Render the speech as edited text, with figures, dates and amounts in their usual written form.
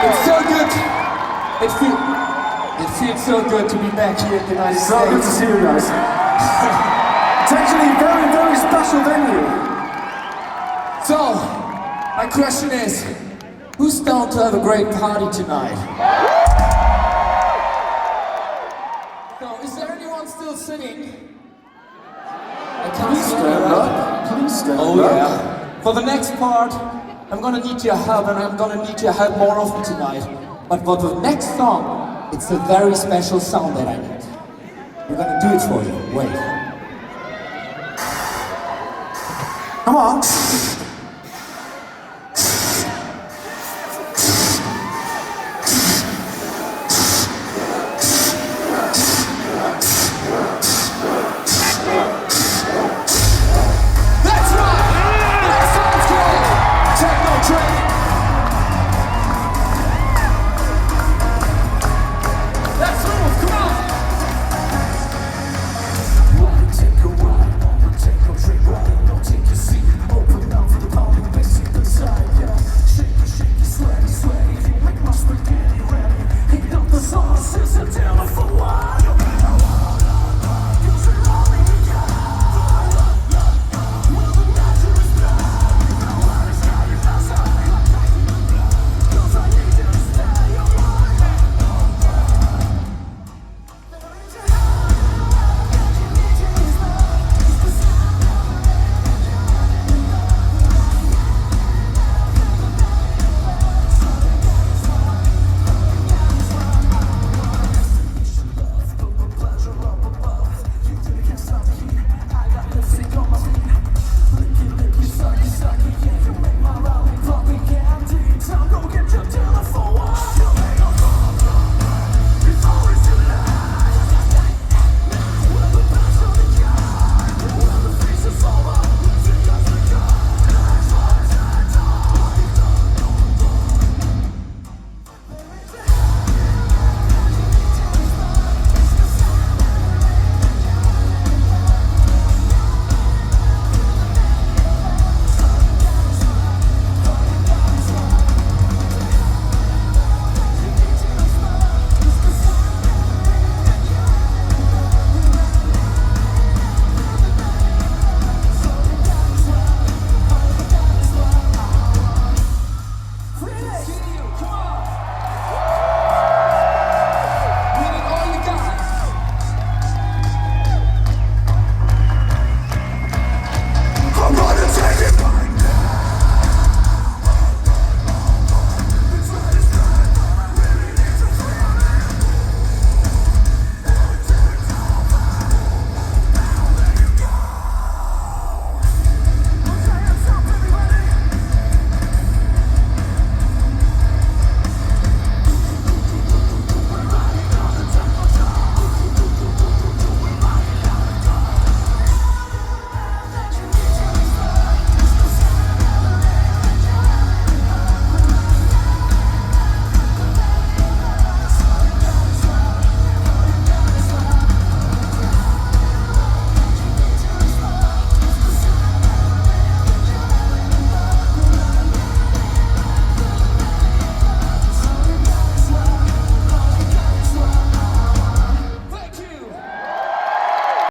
It's so good. It feels so good to be back here in the United States. So good to see you guys. It's actually a very, very special venue. So, my question is, who's down to have a great party tonight? So, is there anyone still sitting? I can't see you. Please stand Oh up. yeah. For the next part, I'm gonna need your help, and I'm gonna need your help more often tonight. But for the next song, it's a very special sound that I need. We're gonna do it for you. Wait. Come on.